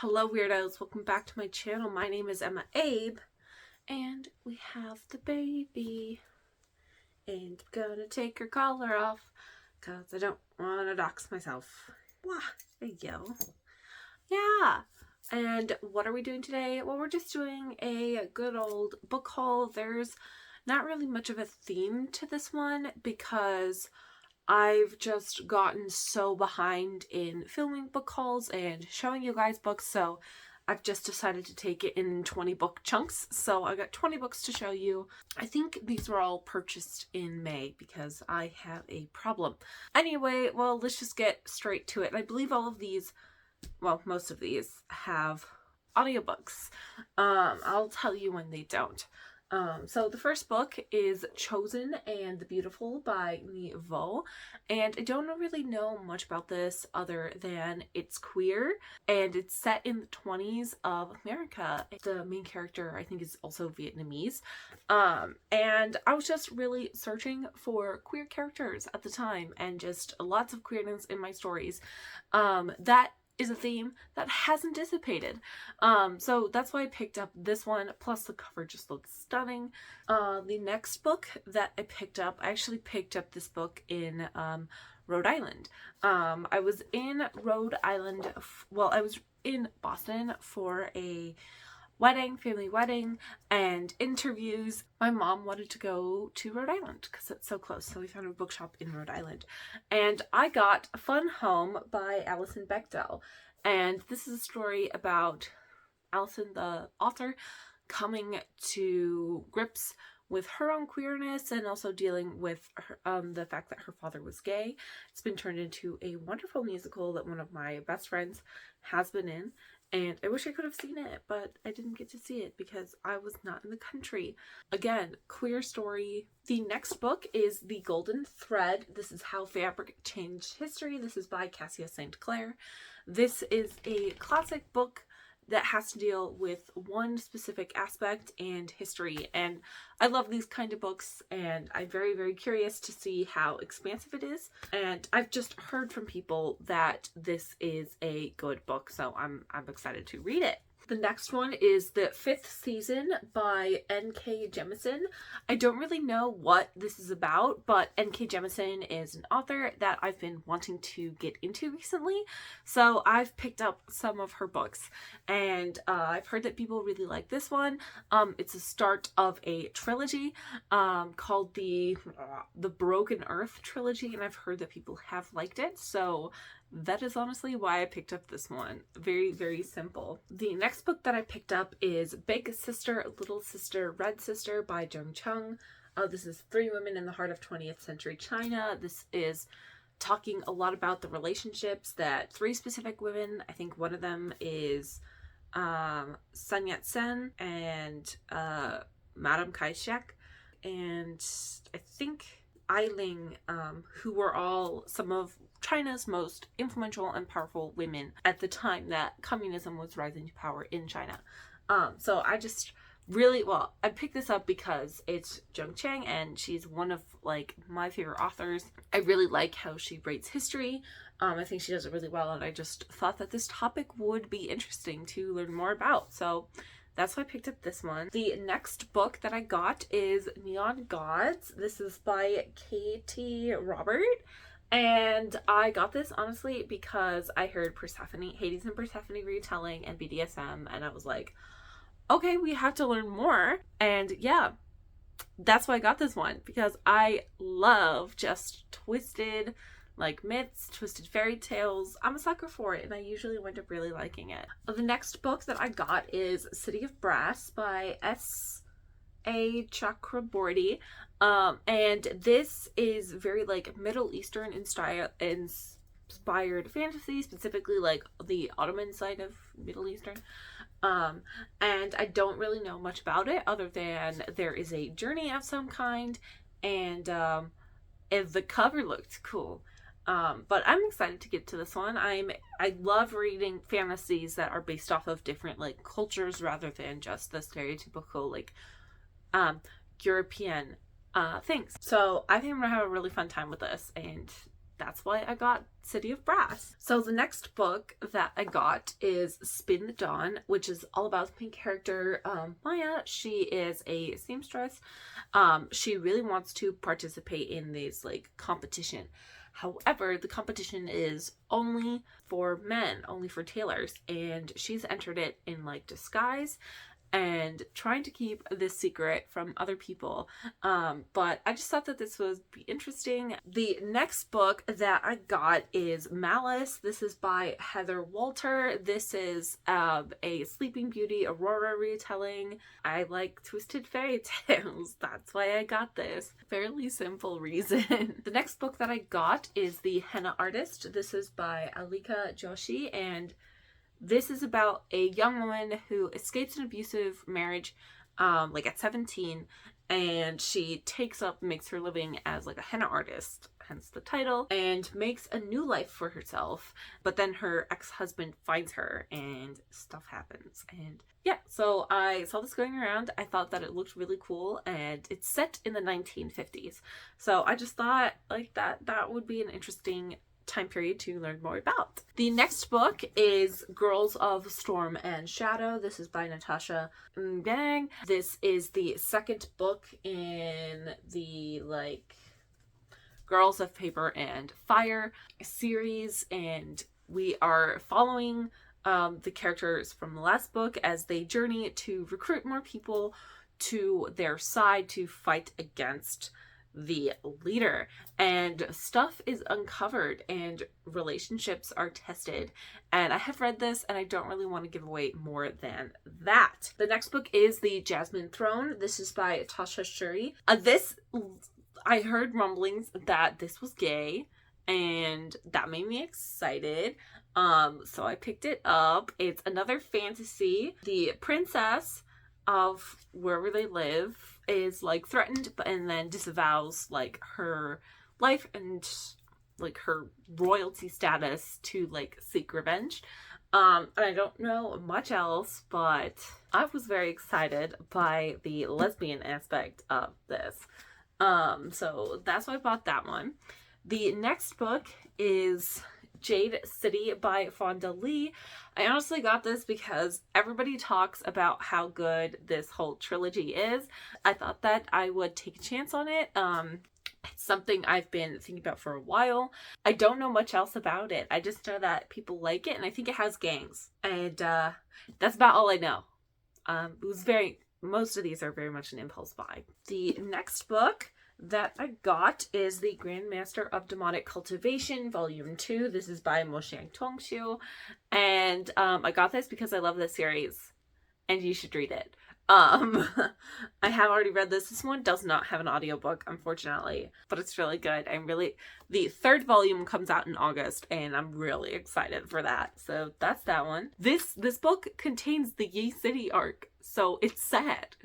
Hello weirdos, welcome back to my channel. My name is EmmaAbe and we have the baby and I'm gonna take her collar off because I don't want to dox myself. Wah, there you go. Yeah, and what are we doing today? Well, we're just doing a good old book haul. There's not really much of a theme to this one because I've just gotten so behind in filming book hauls and showing you guys books, so I've just decided to take it in 20 book chunks. So I got 20 books to show you. I think these were all purchased in May because I have a problem. Anyway, well, let's just get straight to it. I believe all of these, well, most of these have audiobooks. I'll tell you when they don't. So the first book is Chosen and the Beautiful by Vo, and I don't really know much about this other than it's queer and it's set in the 20s of America. The main character I think is also Vietnamese, and I was just really searching for queer characters at the time and just lots of queerness in my stories. That is a theme that hasn't dissipated. So that's why I picked up this one, plus the cover just looks stunning. The next book that I picked up, I actually picked up this book in Rhode Island. I was in Rhode Island, I was in Boston for a family wedding, and interviews. My mom wanted to go to Rhode Island because it's so close, so we found a bookshop in Rhode Island. And I got Fun Home by Alison Bechdel. And this is a story about Alison, the author, coming to grips with her own queerness and also dealing with her, the fact that her father was gay. It's been turned into a wonderful musical that one of my best friends has been in. And I wish I could have seen it, but I didn't get to see it because I was not in the country. Again, queer story. The next book is The Golden Thread. This is How Fabric Changed History. This is by Cassia St. Clair. This is a classic book that has to deal with one specific aspect and history. And I love these kind of books, and I'm very, very curious to see how expansive it is. And I've just heard from people that this is a good book, so I'm excited to read it. The next one is The Fifth Season by N.K. Jemisin. I don't really know what this is about, but N.K. Jemisin is an author that I've been wanting to get into recently. So I've picked up some of her books, and I've heard that people really like this one. It's a start of a trilogy called the Broken Earth trilogy, and I've heard that people have liked it. So that is honestly why I picked up this one. Very, very simple. The next book that I picked up is Big Sister, Little Sister, Red Sister by Jung Chung. This is 3 Women in the Heart of 20th Century China. This is talking a lot about the relationships that 3 specific women, I think one of them is Sun Yat-sen and Madame Kai-shek, and I think Eiling, who were all some of China's most influential and powerful women at the time that communism was rising to power in China. So I just really, I picked this up because it's Jung Chang and she's one of like my favorite authors. I really like how she writes history. I think she does it really well, and I just thought that this topic would be interesting to learn more about. So that's why I picked up this one. The next book that I got is Neon Gods. This is by Katie Robert. And I got this honestly because I heard Hades and Persephone retelling and BDSM, and I was like, okay, we have to learn more. And yeah, that's why I got this one, because I love just twisted like myths, twisted fairy tales. I'm a sucker for it, and I usually wind up really liking it. The next book that I got is City of Brass by S.A. Chakraborty. And this is very like Middle Eastern inspired fantasy, specifically like the Ottoman side of Middle Eastern. And I don't really know much about it other than there is a journey of some kind, and the cover looked cool. But I'm excited to get to this one. I love reading fantasies that are based off of different like cultures rather than just the stereotypical like European things. So I think I'm gonna have a really fun time with this, and that's why I got City of Brass. So the next book that I got is Spin the Dawn, which is all about the main character, Maya. She is a seamstress. She really wants to participate in this like competition. However, the competition is only for men, only for tailors, and she's entered it in like disguise and trying to keep this secret from other people. But I just thought that this would be interesting. The next book that I got is Malice. This is by Heather Walter. This is a Sleeping Beauty Aurora retelling. I like twisted fairy tales. That's why I got this. Fairly simple reason. The next book that I got is The Henna Artist. This is by Alika Joshi, and this is about a young woman who escapes an abusive marriage, like at 17, and she makes her living as like a henna artist, hence the title, and makes a new life for herself. But then her ex-husband finds her and stuff happens. And yeah, so I saw this going around. I thought that it looked really cool, and it's set in the 1950s. So I just thought like that would be an interesting time period to learn more about. The next book is Girls of Storm and Shadow. This is by Natasha Bang. This is the second book in the like Girls of Paper and Fire series, and we are following the characters from the last book as they journey to recruit more people to their side to fight against the leader, and stuff is uncovered and relationships are tested. And I have read this and I don't really want to give away more than that. The next book is The Jasmine Throne. This is by Tasha Shuri. I heard rumblings that this was gay, and that made me excited. So I picked it up. It's another fantasy. The princess of wherever they live is like threatened and then disavows like her life and like her royalty status to like seek revenge. And I don't know much else, but I was very excited by the lesbian aspect of this. So that's why I bought that one. The next book is Jade City by Fonda Lee. I honestly got this because everybody talks about how good this whole trilogy is. I thought that I would take a chance on it. It's something I've been thinking about for a while. I don't know much else about it. I just know that people like it, and I think it has gangs. And that's about all I know. Most of these are very much an impulse buy. The next book that I got is the Grandmaster of Demonic Cultivation, Volume 2. This is by Moshang Tongxiu. And I got this because I love this series, and you should read it. I have already read this. This one does not have an audiobook, unfortunately, but it's really good. The third volume comes out in August, and I'm really excited for that. So that's that one. This book contains the Jade City arc, so it's sad.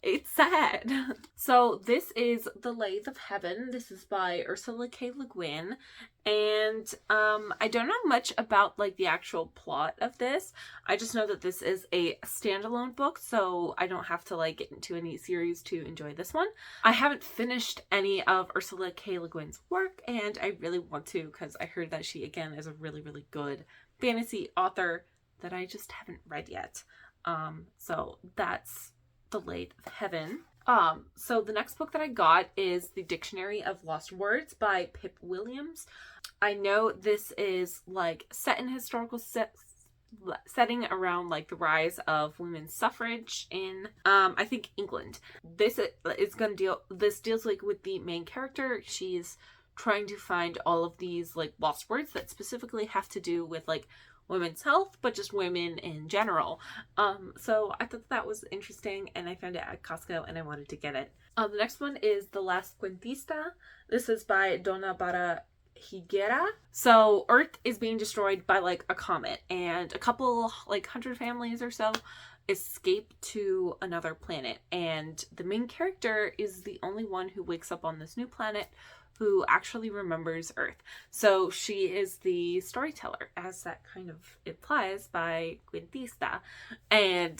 It's sad. So this is The Lathe of Heaven. This is by Ursula K. Le Guin. And I don't know much about like the actual plot of this. I just know that this is a standalone book, so I don't have to like get into any series to enjoy this one. I haven't finished any of Ursula K. Le Guin's work, and I really want to because I heard that she again is a really, really good fantasy author that I just haven't read yet. So that's The Lathe of Heaven. So the next book that I got is The Dictionary of Lost Words by Pip Williams. I know this is like set in historical setting around like the rise of women's suffrage in I think England. This deals like with the main character. She's trying to find all of these like lost words that specifically have to do with like women's health, but just women in general. So I thought that was interesting, and I found it at Costco and I wanted to get it. The next one is The Last Cuentista. This is by Donna Bara Higuera. So Earth is being destroyed by like a comet, and a couple like 100 families or so escape to another planet, and the main character is the only one who wakes up on this new planet who actually remembers Earth. So she is the storyteller, as that kind of implies by Cuentista. And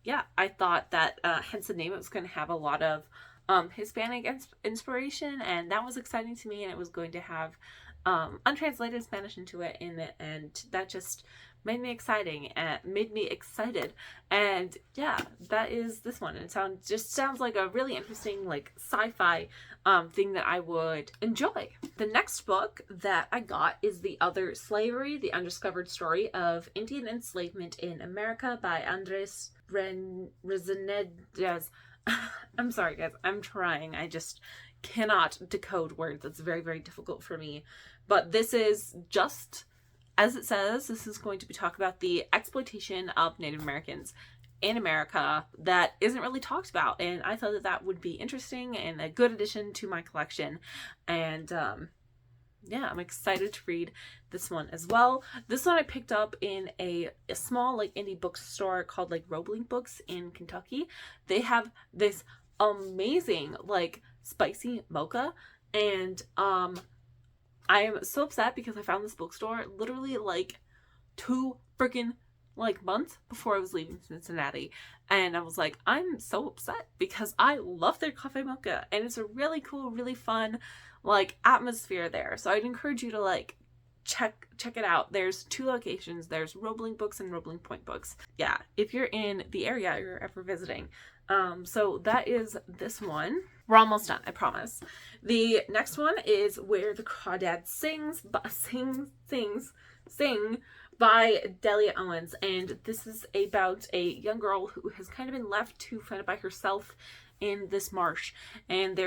yeah, I thought that hence the name, it was going to have a lot of Hispanic inspiration, and that was exciting to me, and it was going to have untranslated Spanish into it, and that just made me excited. And yeah, that is this one. It sounds like a really interesting, like, sci-fi thing that I would enjoy. The next book that I got is The Other Slavery, The Undiscovered Story of Indian Enslavement in America by Andres Rezenedez. I'm sorry, guys. I'm trying. I just cannot decode words. It's very, very difficult for me. But this is just, as it says, this is going to be talking about the exploitation of Native Americans in America that isn't really talked about. And I thought that that would be interesting and a good addition to my collection. And yeah, I'm excited to read this one as well. This one I picked up in a small, like, indie bookstore called, like, Roebling Books in Kentucky. They have this amazing, like, spicy mocha, and I am so upset because I found this bookstore literally, like, 2 freaking, like, months before I was leaving Cincinnati, and I was like, I'm so upset because I love their coffee mocha, and it's a really cool, really fun, like, atmosphere there. So I'd encourage you to, like, check it out. There's 2 locations. There's Roebling Books and Roebling Point Books. Yeah, if you're in the area, you're ever visiting. So that is this one. We're almost done, I promise. The next one is Where the Crawdads Sing by Delia Owens, and this is about a young girl who has kind of been left to fend by herself in this marsh, and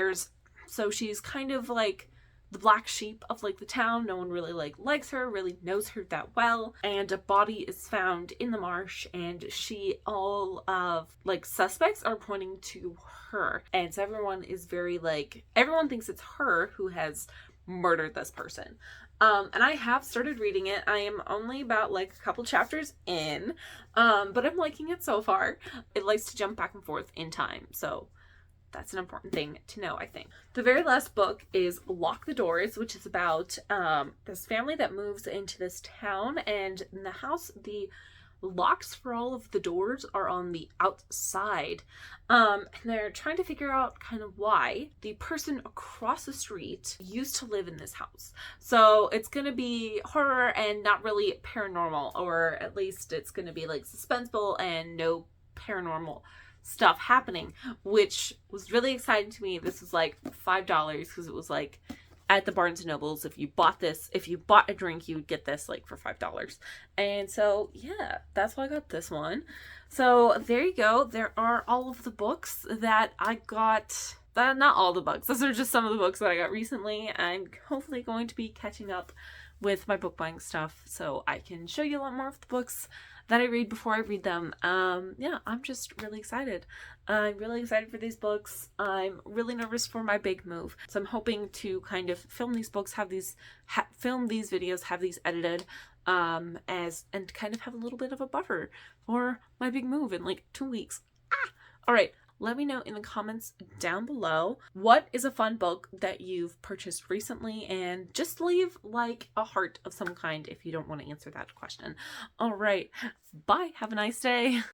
so she's kind of like the black sheep of, like, the town. No one really, like, likes her, really knows her that well, and a body is found in the marsh, and all of, like, suspects are pointing to her, and so everyone is very, like, everyone thinks it's her who has murdered this person. And I have started reading it. I am only about, like, a couple chapters in, but I'm liking it so far. It likes to jump back and forth in time, so that's an important thing to know, I think. The very last book is Lock the Doors, which is about this family that moves into this town, and in the house, the locks for all of the doors are on the outside. And they're trying to figure out kind of why. The person across the street used to live in this house. So it's going to be horror and not really paranormal, or at least it's going to be, like, suspenseful and no paranormal stuff happening, which was really exciting to me. This was like $5 because it was, like, at the Barnes & Nobles. If you bought a drink, you would get this, like, for $5. And so, yeah, that's why I got this one. So there you go. There are all of the books that I got. Not all the books. Those are just some of the books that I got recently. I'm hopefully going to be catching up with my book buying stuff so I can show you a lot more of the books that I read before I read them. Yeah, I'm just really excited. I'm really excited for these books. I'm really nervous for my big move. So I'm hoping to kind of film these books, film these videos, have these edited, and kind of have a little bit of a buffer for my big move in, like, 2 weeks. All right. Let me know in the comments down below what is a fun book that you've purchased recently, and just leave, like, a heart of some kind if you don't want to answer that question. All right. Bye. Have a nice day.